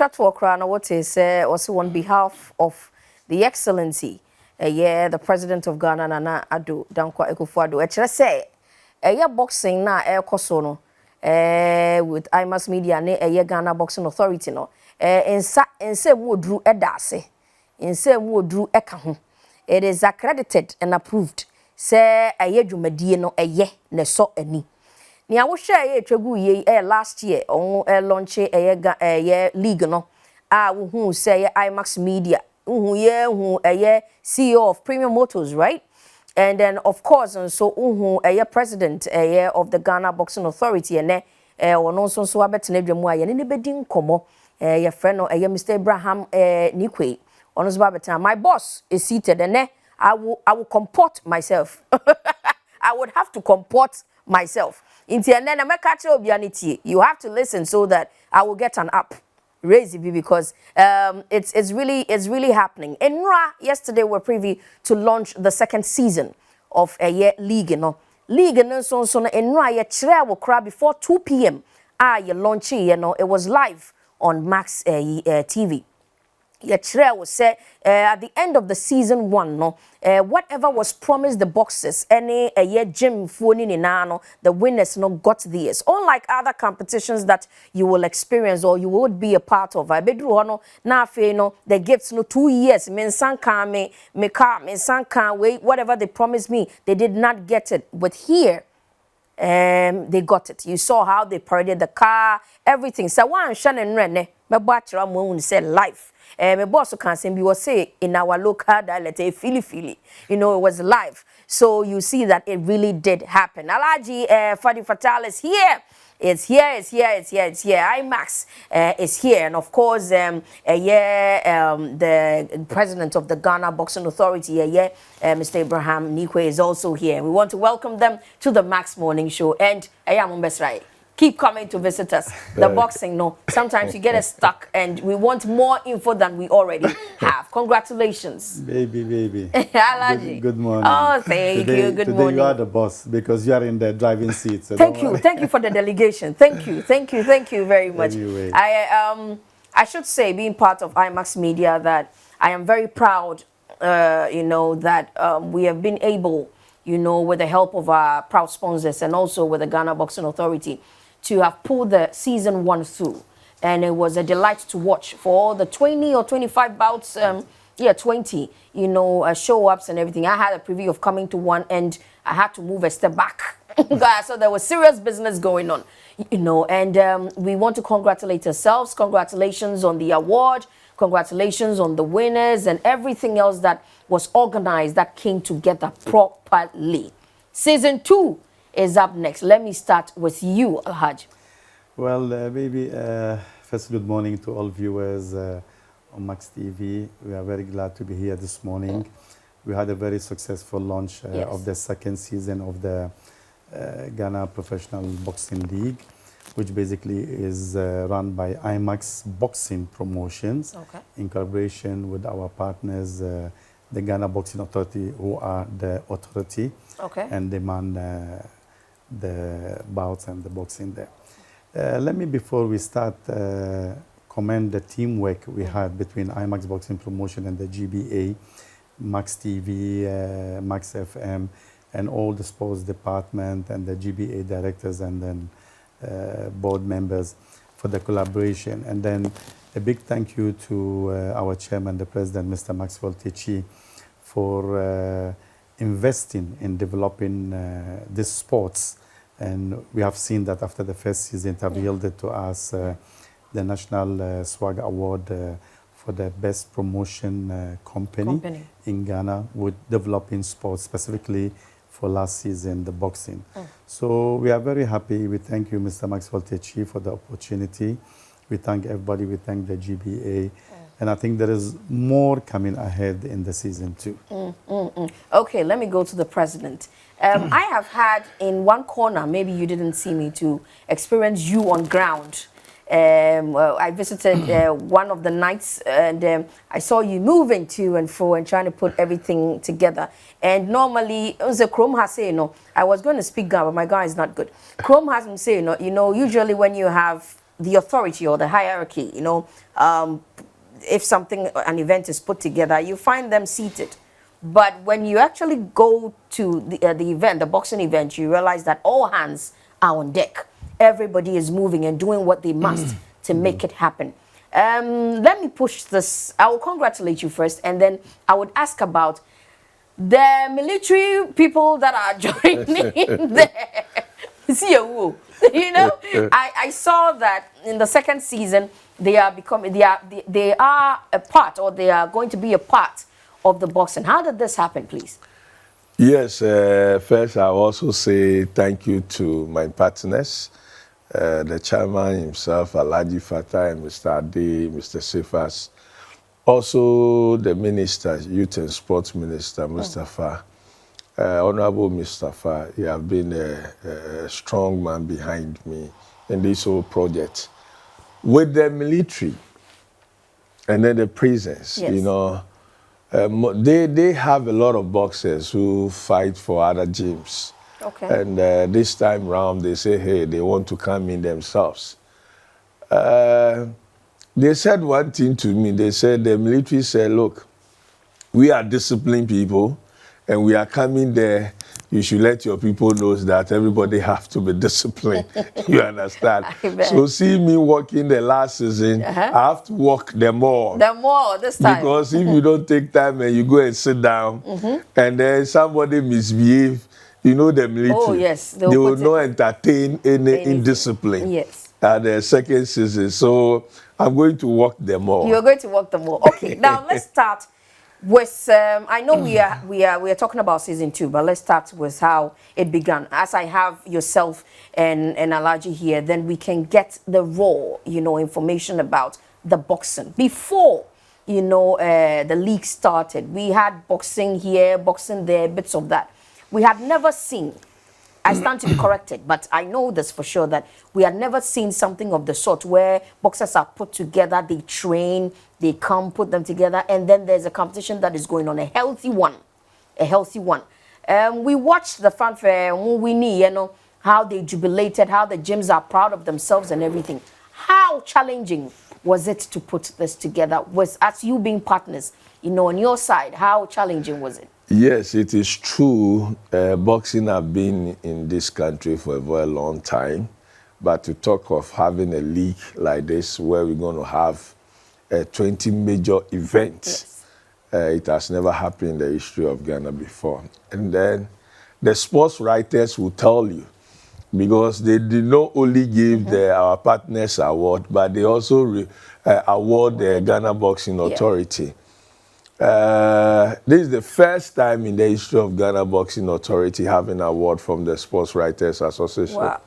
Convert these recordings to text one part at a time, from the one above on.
to Okrana, what is also on behalf of the Excellency, the President of Ghana, Nana Ado Dankwa Ekufuado. Say, boxing na kosono with iMax Media ne Ghana Boxing Authority no. Inse wodru edase. Inse wodru eka ho. It is accredited and approved. Say dwumadie no ne so ani. Ni a wo hwe twegu ye last year on launch league no a wo hu say iMax Media hu CEO of Premium Motors, right? And then of course and so hu president of the Ghana Boxing Authority and ono so abetena dwamu aye ne bedi nkomo ye friend no Mr. Abraham Nikwe ono so abetena. My boss is seated and I will comport myself. I would have to comport myself. You have to listen so that I will get an up. Raise it because it's really happening. Enra yesterday were privy to launch the second season of a league. League so Enra ye chere will cry before 2 p.m. You launch it was live on Max TV. Was said at the end of the season 1 whatever was promised the boxers any gym phone in the winners got theirs, unlike other competitions that you will experience or you would be a part of. I bedru na the gifts 2 years me car me whatever they promised me, they did not get it. But here they got it. You saw how they paraded the car, everything. So one Shannon Rene, my bachelor moon said life. My boss can say, we will say in our local dialect, fili. It was live. So you see that it really did happen. Alaji Fadi Fatal is here. It's here. iMax is here. And of course, the president of the Ghana Boxing Authority, Mr. Abraham Nikwe is also here. We want to welcome them to the Max Morning Show. And right. Keep coming to visit us. The boxing, sometimes you get us stuck and we want more info than we already have. Congratulations. Baby. Good morning. Oh, thank you. Good morning. Today you are the boss because you are in the driving seat. So thank you for the delegation. Thank you very much. Anyway. I should say, being part of iMax Media, that I am very proud, that we have been able, with the help of our proud sponsors and also with the Ghana Boxing Authority, to have pulled the season 1 through. And it was a delight to watch for all the 20 or 25 bouts, 20, show-ups and everything. I had a preview of coming to one and I had to move a step back. So there was serious business going on, and we want to congratulate ourselves. Congratulations on the award. Congratulations on the winners and everything else that was organized that came together properly. Season 2 is up next. Let me start with you, Alhaj. Well, baby, first good morning to all viewers on Max TV. We are very glad to be here this morning. We had a very successful launch of the second season of the Ghana Professional Boxing League, which basically is run by iMax Boxing Promotions in collaboration with our partners, the Ghana Boxing Authority, who are the authority and demand the bouts and the boxing there. Let me, before we start, commend the teamwork we had between iMax Boxing Promotion and the GBA, Max TV, Max FM, and all the sports department and the GBA directors and then board members for the collaboration. And then a big thank you to our chairman, the president, Mr. Maxwell Techi, for investing in developing these sports. And we have seen that after the first season, it have yielded to us the National Swag Award for the best promotion company in Ghana with developing sports, specifically for last season, the boxing. So we are very happy. We thank you, Mr. Maxwell Techi, for the opportunity. We thank everybody. We thank the GBA. And I think there is more coming ahead in the season 2. Okay, let me go to the president. I have had in one corner, maybe you didn't see me, to experience you on ground. I visited one of the nights and I saw you moving to and fro and trying to put everything together. And normally, Chrome has said, I was going to speak Ghana, but my Ghana is not good. Chrome has been saying, usually when you have the authority or the hierarchy, you know, if something, an event is put together, you find them seated. But when you actually go to the event, the boxing event, you realize that all hands are on deck. Everybody is moving and doing what they must to make it happen. Let me push this. I will congratulate you first, and then I would ask about the military people that are joining there. See you know, I saw that in the second season they are a part, or they are going to be a part of the boxing. How did this happen, please? Yes, first I'll also say thank you to my partners, the chairman himself, Alhaji Fatah, and Mr. Ade, Mr. Sefas. Also the minister, Youth and Sports Minister, Mustafa. Honorable Mustafa, you have been a strong man behind me in this whole project. With the military and then the prisons, Yes. you know, they have a lot of boxers who fight for other gyms. Okay. And this time round, they say, hey, they want to come in themselves. They said one thing to me. They said, the military said, look, we are disciplined people, and we are coming there. You should let your people know that everybody have to be disciplined. You understand? So see me walking the last season, I have to walk them all. The more this time. Because if you don't take time and you go and sit down, and then somebody misbehave, you know the military. Oh, yes. They will not entertain any indiscipline. Yes. At the second season. So I'm going to walk them all. You're going to walk them all. Okay. Now let's start with I know we are talking about season 2, but let's start with how it began. As I have yourself and Alhaji here, then we can get the raw, you know, information about the boxing before, you know, the league started. We had boxing here, boxing there, bits of that. We had never seen, I stand to be corrected, but I know this for sure, that we had never seen something of the sort where boxers are put together, they train, they come, put them together, and then there's a competition that is going on, a healthy one. We watched the fanfare, we knew, you know, how they jubilated, how the gyms are proud of themselves and everything. How challenging was it to put this together? Was, as you being partners, you know, on your side, how challenging was it? Yes, it is true. Boxing have been in this country for a very long time. But to talk of having a league like this where we're going to have 20 major events, it has never happened in the history of Ghana before. And then the sports writers will tell you, because they did not only give our partners award, but they also award the Ghana Boxing Authority. This is the first time in the history of Ghana Boxing Authority having an award from the Sports Writers Association. Wow.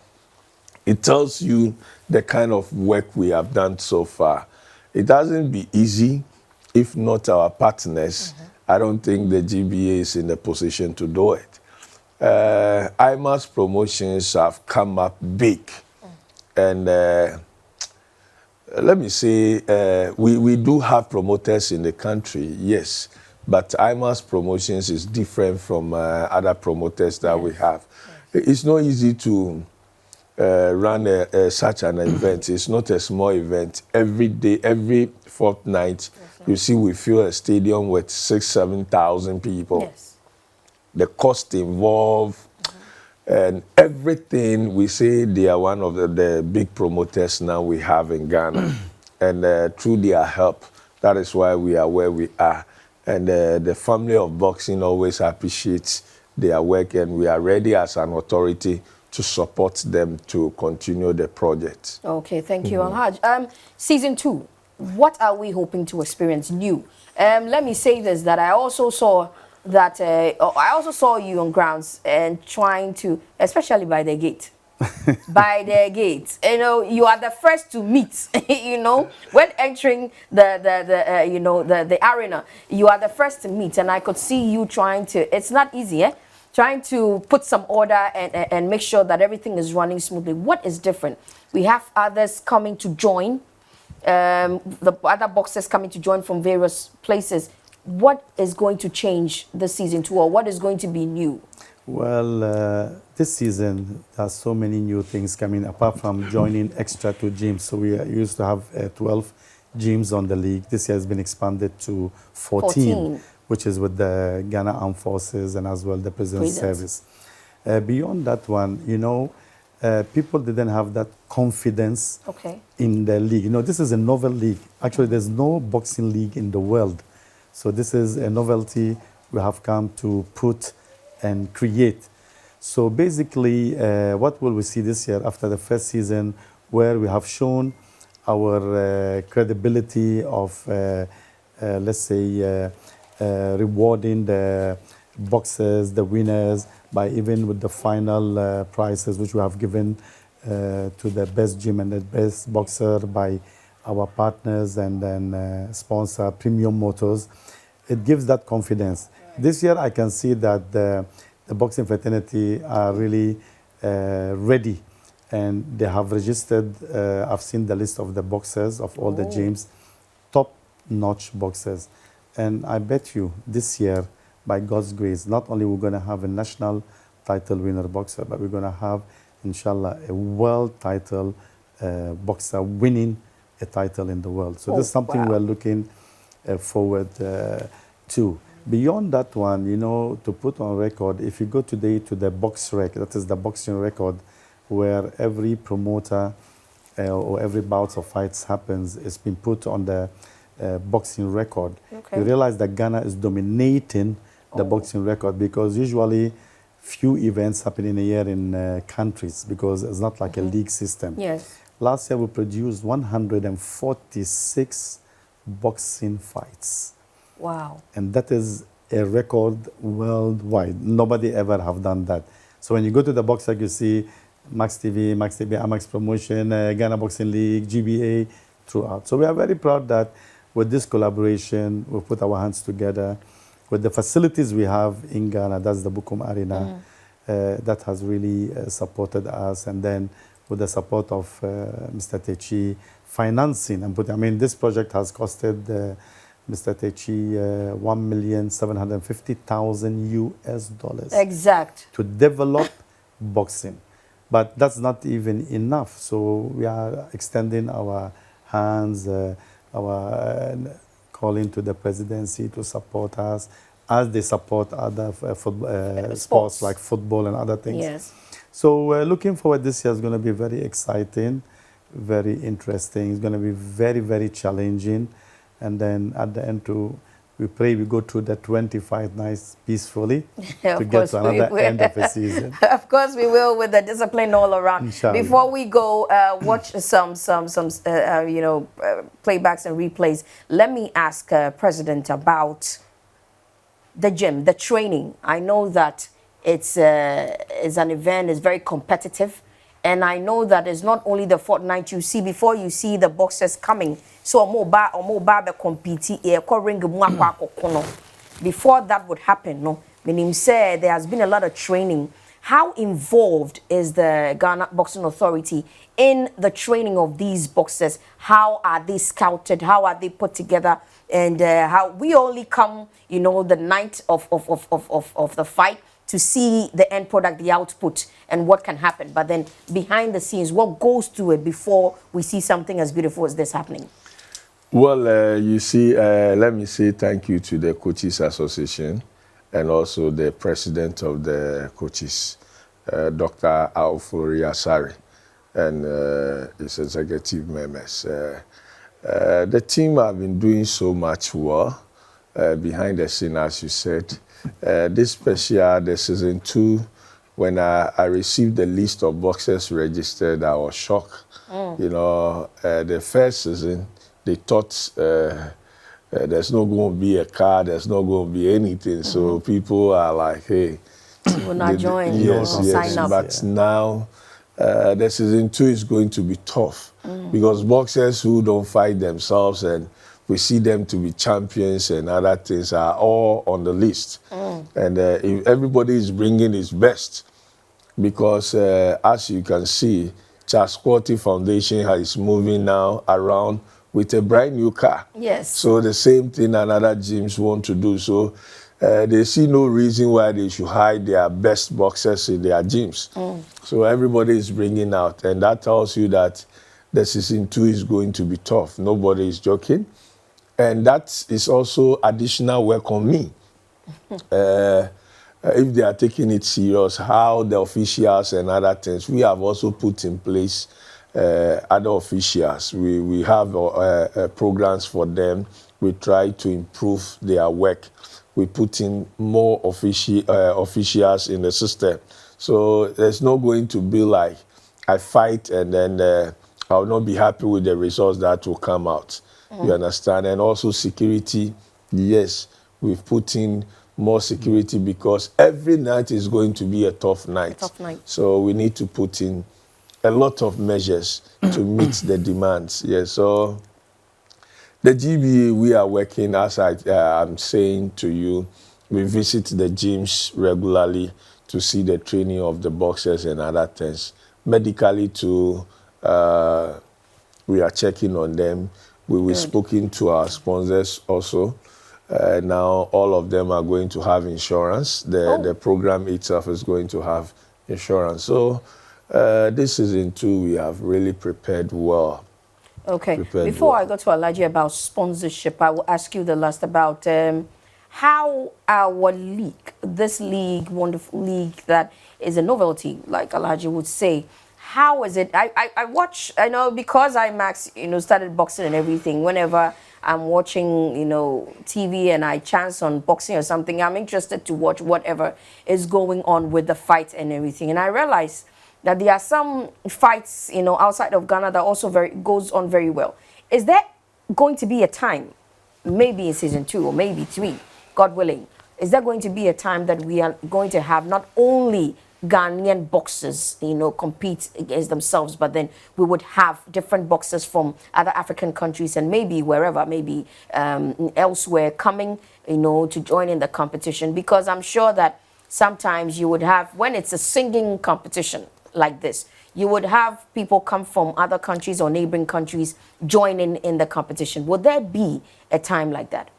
It tells you the kind of work we have done so far. It hasn't been easy. If not our partners, I don't think the GBA is in the position to do it. iMax promotions have come up big. And let me say, we do have promoters in the country, yes, but iMax Promotions is different from other promoters that we have. It's not easy to run such an event. It's not a small event. Every day, every fortnight, you see we fill a stadium with 6,000 to 7,000 people. Yes. The cost involved, and everything, we say they are one of the big promoters now we have in Ghana. And through their help, that is why we are where we are. And the family of boxing always appreciates their work, and we are ready as an authority to support them to continue the project. Okay, thank you, Alhaj. Season 2, what are we hoping to experience new? Let me say this, that I also saw that I also saw you on grounds and trying to, especially by the gate. By the gate, you know, you are the first to meet. You know, when entering the arena, you are the first to meet, and I could see you trying to. It's not easy, trying to put some order and make sure that everything is running smoothly. What is different? We have others coming to join, the other boxers coming to join from various places. What is going to change this season 2, or what is going to be new? Well, this season, there's so many new things coming, apart from joining extra 2 gyms. So we used to have 12 gyms on the league. This year has been expanded to 14, which is with the Ghana Armed Forces and as well the Prison Service. Beyond that one, people didn't have that confidence in the league. This is a novel league. Actually, there's no boxing league in the world. So this is a novelty we have come to put and create. So basically, what will we see this year after the first season, where we have shown our credibility of, let's say, rewarding the boxers, the winners, by even with the final prizes, which we have given to the best gym and the best boxer by our partners and then sponsor Premium Motors. It gives that confidence. This year, I can see that the boxing fraternity are really ready, and they have registered. I've seen the list of the boxers of all the gyms, top-notch boxers. And I bet you this year, by God's grace, not only we're going to have a national title winner boxer, but we're going to have, inshallah, a world title boxer winning a title in the world. So this is something we're looking forward to. Beyond that one, to put on record, if you go today to the box rec, that is the boxing record, where every promoter or every bout of fights happens, it's been put on the boxing record. You realize that Ghana is dominating the boxing record, because usually few events happen in a year in countries, because it's not like a league system. Last year we produced 146 boxing fights. Wow. And that is a record worldwide. Nobody ever have done that. So when you go to the box rec, you see Max TV, iMax Promotion, Ghana Boxing League, GBA, throughout. So we are very proud that with this collaboration, we put our hands together with the facilities we have in Ghana. That's the Bukum Arena. That has really supported us. And then with the support of Mr. Techi, financing. This project has costed Mr. Techi $1,750,000 exact to develop boxing. But that's not even enough. So we are extending our hands, our calling to the presidency to support us as they support other sports like football and other things. So looking forward, this year is going to be very exciting, very interesting. It's going to be very, very challenging. And then at the end, we pray we go through the 25 nights peacefully to get to another end of the season. Of course we will, with the discipline all around. Inshallah. Before we go, watch some playbacks and replays. Let me ask President about the gym, the training. I know that it's an event, it's very competitive. And I know that it's not only the fortnight you see before you see the boxers coming. So be compete before that would happen, no. Meaning say there has been a lot of training. How involved is the Ghana Boxing Authority in the training of these boxers? How are they scouted? How are they put together? And how we only come, the night of the fight to see the end product, the output, and what can happen. But then behind the scenes, what goes to it before we see something as beautiful as this happening? Well, you see, let me say thank you to the Coaches Association and also the president of the coaches, Dr. Alfori Asari, and his executive members. The team have been doing so much well behind the scene, as you said. This special, the season 2, when I received the list of boxers registered, I was shocked. The first season, they thought there's not going to be a car, there's not going to be anything. So people are like, hey, will not join. Yes, sign up. But now the season 2 is going to be tough because boxers who don't fight themselves and we see them to be champions and other things are all on the list. And if everybody is bringing his best, because as you can see, Charles Quality Foundation is moving now around with a brand new car. Yes. So the same thing another gyms want to do. So they see no reason why they should hide their best boxers in their gyms. So everybody is bringing out, and that tells you that the season 2 is going to be tough. Nobody is joking. And that is also additional work on me. If they are taking it serious, how the officials and other things, we have also put in place other officials. We have programs for them. We try to improve their work. We put in more officials in the system. So there's not going to be like I fight and then I'll not be happy with the results that will come out. You understand? And also security, yes, we've put in more security because every night is going to be a tough night. So we need to put in a lot of measures to meet the demands. Yes, so the GBA, we are working, as I'm saying to you, we visit the gyms regularly to see the training of the boxers and other things. Medically too, we are checking on them. We were speaking to our sponsors also. Now all of them are going to have insurance. The program itself is going to have insurance. So this season too, we have really prepared well. Okay. Before I go to Alaji about sponsorship, I will ask you the last about how our league, this league, wonderful league that is a novelty, like Alaji would say, how is it? I watch, I know, because iMax, started boxing and everything. Whenever I'm watching, TV and I chance on boxing or something, I'm interested to watch whatever is going on with the fight and everything. And I realize that there are some fights, outside of Ghana that also goes on very well. Is there going to be a time, maybe in season 2 or maybe 3, God willing, is there going to be a time that we are going to have not only Ghanaian boxers, compete against themselves, but then we would have different boxers from other African countries and maybe wherever, maybe elsewhere coming, to join in the competition? Because I'm sure that sometimes you would have, when it's a singing competition like this, you would have people come from other countries or neighboring countries joining in the competition. Would there be a time like that?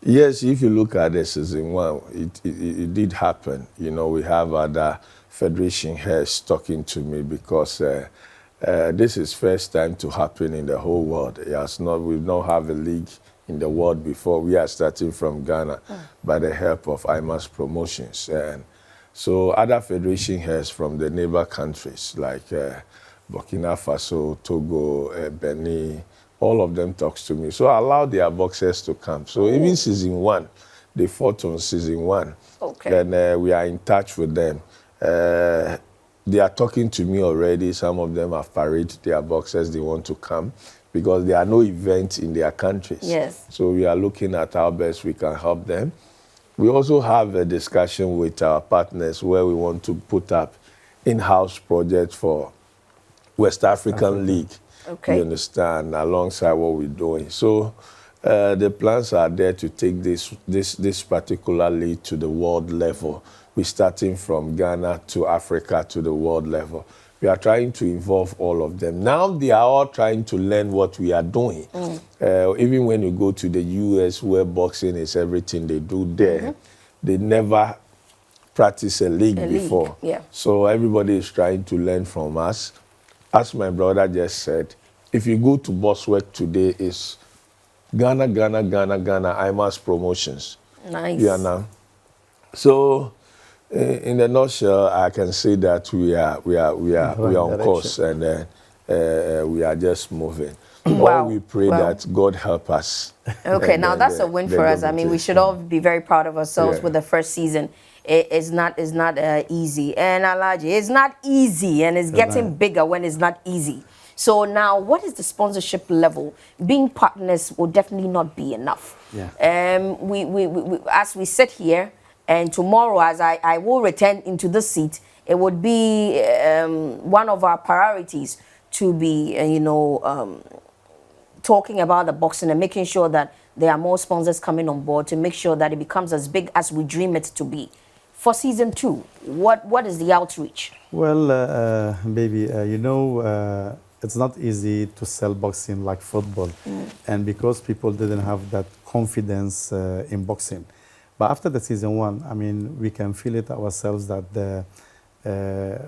Yes, if you look at the season 1, it did happen. We have other federation heads talking to me because this is first time to happen in the whole world. We've not have a league in the world before. We are starting from Ghana by the help of iMax Promotions. And so other federation heads from the neighbor countries like Burkina Faso, Togo, Benin, all of them talks to me. So I allow their boxers to come. So even season 1, they fought on season 1. Okay. And we are in touch with them. They are talking to me already. Some of them have paraded their boxers. They want to come because there are no events in their countries. Yes. So we are looking at how best we can help them. We also have a discussion with our partners where we want to put up in-house projects for West African League. Okay. You understand, alongside what we're doing. So the plans are there to take this particular league to the world level. We're starting from Ghana to Africa to the world level. We are trying to involve all of them. Now they are all trying to learn what we are doing. Even when you go to the US where boxing is everything they do there, they never practice a league before. Yeah. So everybody is trying to learn from us. As my brother just said, if you go to Bosworth today, it's Ghana, iMax Promotions. Nice. Yeah, now. So, in a nutshell, I can say that we are on course and we are just moving. Wow. All we pray that God help us. Okay, now that's a win for us. I mean, we should all be very proud of ourselves with the first season. It's not easy, and Alaji, it's not easy, and it's getting bigger when it's not easy. So now, what is the sponsorship level? Being partners will definitely not be enough. Yeah. We as we sit here, and tomorrow, as I will return into the seat, it would be one of our priorities to be, talking about the boxing and making sure that there are more sponsors coming on board to make sure that it becomes as big as we dream it to be. For season 2, what is the outreach? Well, baby, it's not easy to sell boxing like football. And because people didn't have that confidence in boxing, But after the season 1, I mean, we can feel it ourselves that the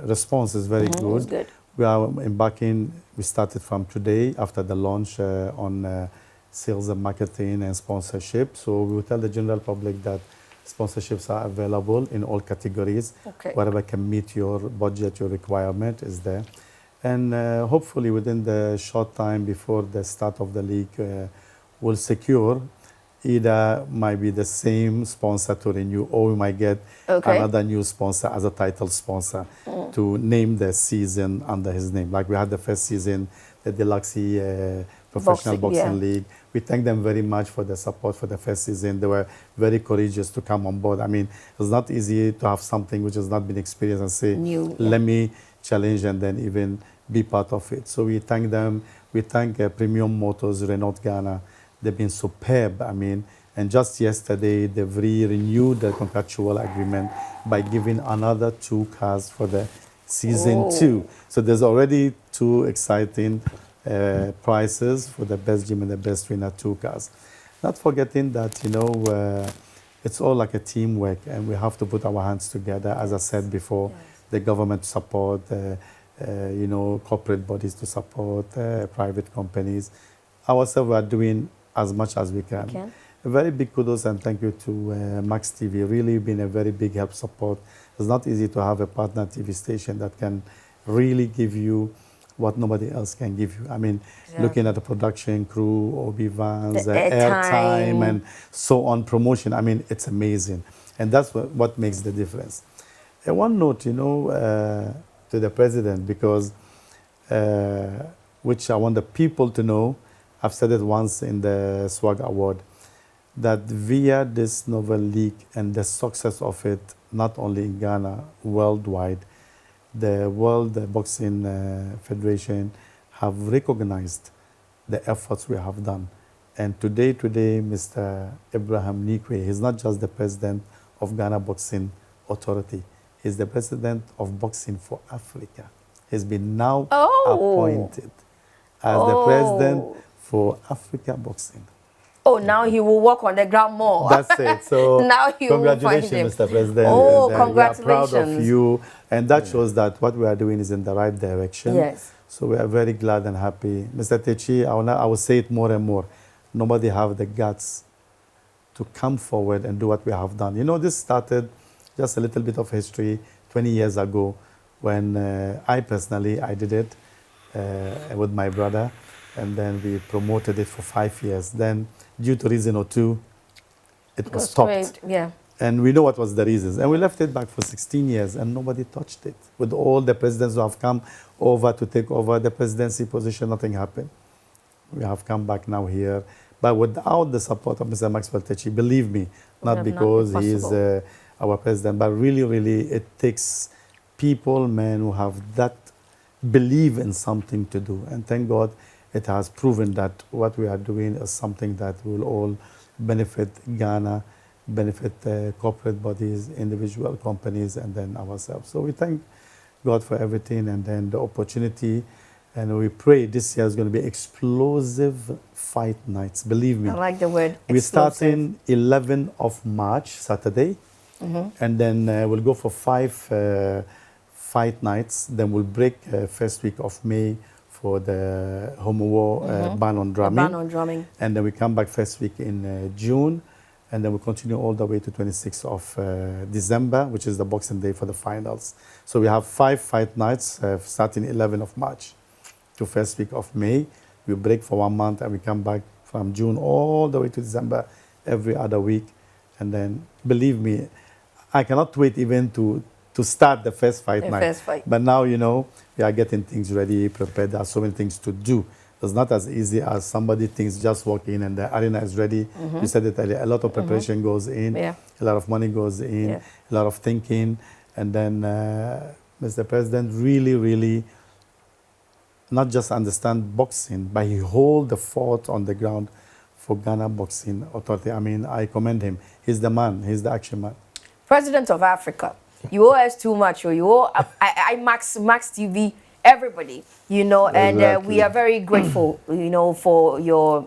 response is very good. Good. We are embarking, we started from today after the launch on sales and marketing and sponsorship. So we will tell the general public that sponsorships are available in all categories. Okay. Whatever can meet your budget, your requirement is there. And hopefully within the short time before the start of the league, we'll secure either might be the same sponsor to renew, or we might get another new sponsor as a title sponsor to name the season under his name. Like we had the first season, the Deluxe Professional Boxing League. We thank them very much for the support for the first season. They were very courageous to come on board. I mean, it's not easy to have something which has not been experienced and say, let me challenge and then even be part of it. So we thank them. We thank Premium Motors, Renault Ghana. They've been superb, I mean, and just yesterday they've renewed the contractual agreement by giving another 2 cars for the season 2. So there's already 2 exciting prizes for the best gym and the best trainer, 2 cars. Not forgetting that, you know, it's all like a teamwork and we have to put our hands together, as I said before, the government support, you know, corporate bodies to support, private companies. Ourselves, we are doing as much as we can. A very big kudos and thank you to Max TV. Really been a very big help support. It's not easy to have a partner TV station that can really give you what nobody else can give you. I mean, looking at the production crew, OB vans, airtime, and so on, promotion. I mean, it's amazing. And that's what makes the difference. And one note, you know, to the president, because which I want the people to know, I've said it once in the SWAG Award, that via this novel league and the success of it, not only in Ghana, worldwide, the World Boxing Federation have recognized the efforts we have done. And today, Mr. Abraham Nikwe, he's not just the president of Ghana Boxing Authority, he's the president of Boxing for Africa. He's been now appointed as the president for Africa Boxing. Oh, now he will work on the ground more. That's it. So now he congratulations, Mr. President. Oh, and, congratulations. We are proud of you. And that shows that what we are doing is in the right direction. Yes. So we are very glad and happy. Mr. Techi, I will say it more and more. Nobody have the guts to come forward and do what we have done. You know, this started just a little bit of history 20 years ago when I personally did it with my brother. And then we promoted it for 5 years. Then, due to reason or two, it was stopped. Yeah. And we know what was the reasons. And we left it back for 16 years, and nobody touched it. With all the presidents who have come over to take over the presidency position, nothing happened. We have come back now here. But without the support of Mr. Maxwell Techi, believe me, not because he is our president, but really, really, it takes people, men, who have that believe in something to do. And thank God, it has proven that what we are doing is something that will all benefit Ghana, benefit corporate bodies, individual companies, and then ourselves. So we thank God for everything and then the opportunity. And we pray this year is going to be explosive fight nights. Believe me. I like the word explosive. We start in 11th of March, Saturday. And then we'll go for 5 fight nights. Then we'll break first week of May for the Homo War ban on drumming. Ban on drumming. And then we come back first week in June. And then we continue all the way to 26th of December, which is the Boxing Day for the finals. So we have 5 fight nights starting 11th of March to first week of May. We break for 1 month and we come back from June all the way to December every other week. And then, believe me, I cannot wait even to start the first fight night. First fight. But now, you know, we are getting things ready, prepared. There are so many things to do. It's not as easy as somebody thinks just walk in and the arena is ready. You said it earlier. A lot of preparation goes in. Yeah. A lot of money goes in. Yeah. A lot of thinking. And then Mr. President really, really not just understand boxing, but he hold the fort on the ground for Ghana Boxing Authority. I mean, I commend him. He's the man. He's the action man. President of Africa. You owe us too much. Or you owe iMax, Max TV, everybody, you know, and Exactly. we are very grateful, you know, for your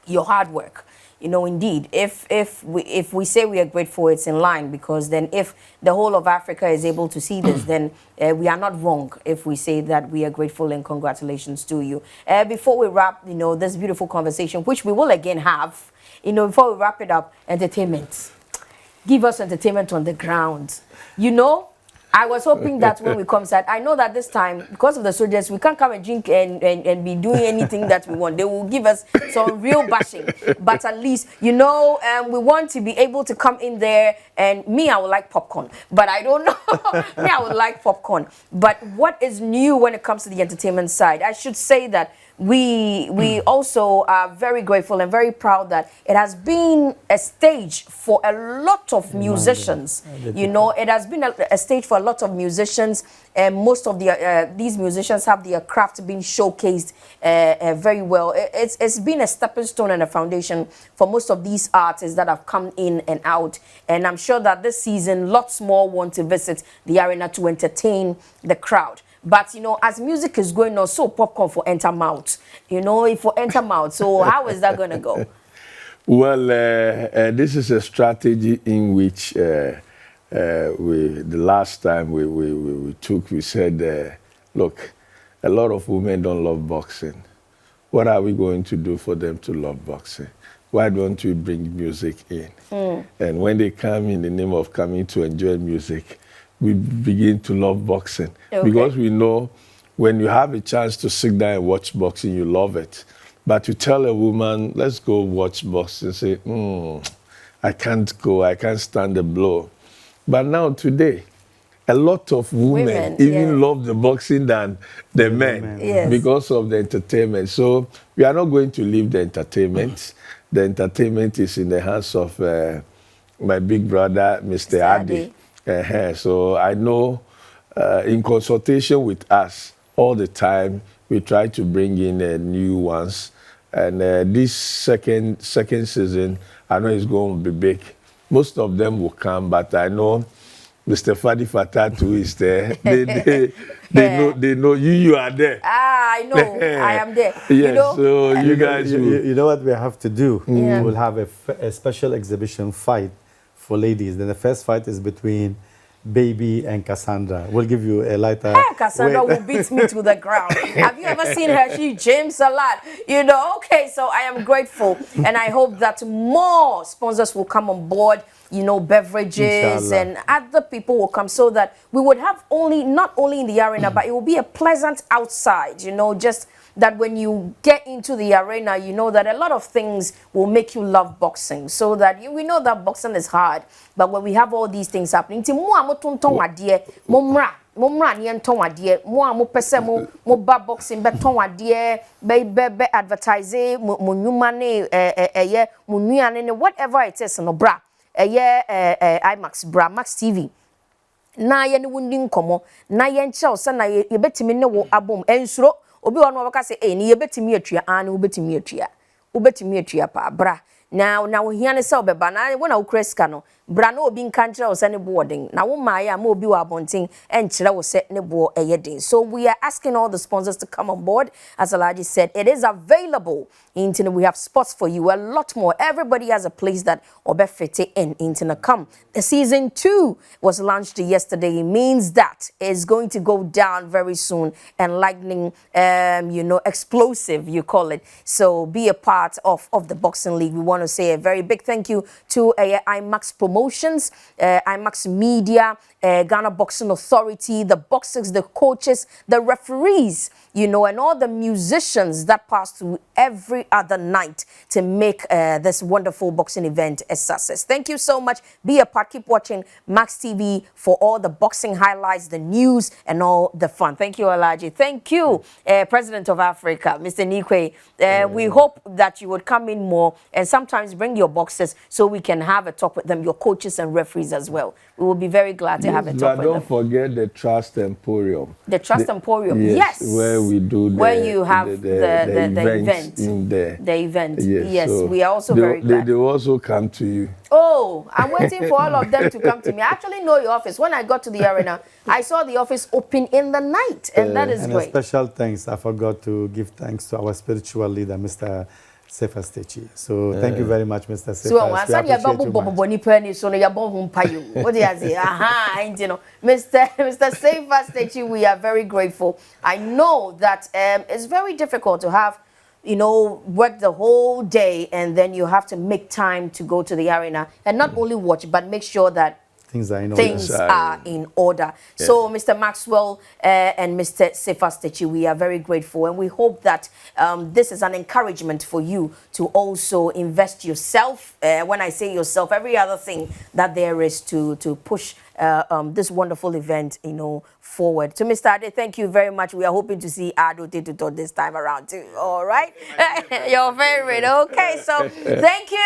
hard work. you know, indeed, if we say we are grateful, it's in line, because then if the whole of Africa is able to see this, then we are not wrong if we say that we are grateful and congratulations to you. Before we wrap, you know, this beautiful conversation, which we will again have, you know, before we wrap it up, entertainment. Give us entertainment on the ground. You know, I was hoping that when we come inside, I know that this time, because of the soldiers, we can't come and drink and be doing anything that we want. They will give us some real bashing. But at least, you know, we want to be able to come in there, and me, I would like popcorn. But I don't know. Me, I would like popcorn. But what is new when it comes to the entertainment side? I should say that we also are very grateful and very proud that it has been a stage for a lot of musicians. You know, it has been a stage for a lot of musicians, and most of these musicians have their craft being showcased very well. It's been a stepping stone and a foundation for most of these artists that have come in and out, and I'm sure that this season lots more want to visit the arena to entertain the crowd. But, you know, as music is going on, so popcorn for enter mouth. You know, if for enter mouth. So how is that going to go? Well, this is a strategy in which the last time we said, look, a lot of women don't love boxing. What are we going to do for them to love boxing? Why don't we bring music in? And when they come in the name of coming to enjoy music, we begin to love boxing. Okay. Because we know when you have a chance to sit down and watch boxing, you love it. But you tell a woman, let's go watch boxing, say, I can't go, I can't stand the blow. But now today, a lot of women even love the boxing than the men because of the entertainment. So we are not going to leave the entertainment. The entertainment is in the hands of my big brother, Mr. Adi. So I know in consultation with us all the time, we try to bring in new ones. And this second season, I know it's going to be big. Most of them will come, but I know Mr. Fadi Fatatu is there. They know you are there. I know. I am there. Yes, you know, so you guys you know what we have to do? We'll have a special exhibition fight for ladies. Then the first fight is between Baby and Cassandra. We'll give you a lighter. Cassandra will beat me to the ground. Have you ever seen her? She gyms a lot. You know, okay, so I am grateful. And I hope that more sponsors will come on board, you know, beverages and other people will come, so that we would have not only in the arena, but it will be a pleasant outside, you know, just that when you get into the arena, you know that a lot of things will make you love boxing. So that we know that boxing is hard, but when we have all these things happening, Momra ni enton ade mo a mo pese mo ba boxing be ton ade be advertise mo nwuma ne eye mo nuane ne whatever it is no bra iMax bra Max TV na ye ne wundi nkomo na ye nche se na ye betimi ne wo abom ensuro obi wo no baka se ni ye betimi atua an obetimi atua pa bra na wo hia ne se obeba na wo na wo kreska no bra na obi nkantre wo se ne boarding na wo maaye ma obi wa abonten enkire wo se ne bo eyedin. So we are asking all the sponsors to come on board. As Alhaji said, it is available. Internet, we have spots for you, a lot more. Everybody has a place that obefete in Internet. Come, the season 2 was launched yesterday. It means that it's going to go down very soon, and lightning, you know, explosive, you call it. So be a part of the Boxing League. We want to say a very big thank you to iMax Promotions, iMax Media, Ghana Boxing Authority, the boxers, the coaches, the referees, you know, and all the musicians that pass through every other night to make this wonderful boxing event a success. Thank you so much. Be a part. Keep watching Max TV for all the boxing highlights, the news, and all the fun. Thank you, Alhaji. Thank you, President of Africa, Mr. Nikwe. We hope that you would come in more and sometimes bring your boxers so we can have a talk with them, your coaches and referees as well. We will be very glad to have a talk with them. Don't forget the Trust Emporium. The Trust Emporium, yes. Where we do where you have the event. In there. The event, yes. So we are also very glad. They will also come to you. Oh, I'm waiting for all of them to come to me. I actually know your office. When I got to the arena, I saw the office open in the night, and that is great. And a special thanks. I forgot to give thanks to our spiritual leader, Mr. Cephas. So thank you very much, Mr. Cephas. So I said you babu bobo penny so you born home payo. What do you say? Aha, and you know, Mr. Cephas, we are very grateful. I know that it's very difficult to have, you know, work the whole day and then you have to make time to go to the arena and not only watch but make sure that things are in order. Yeah. So, Mr. Maxwell and Mr. Cephas, we are very grateful, and we hope that this is an encouragement for you to also invest yourself. When I say yourself, every other thing that there is to push this wonderful event, you know, forward. To Mr. Ade, thank you very much. We are hoping to see Ado Tetuto this time around too. All right, your favorite. Okay, so thank you.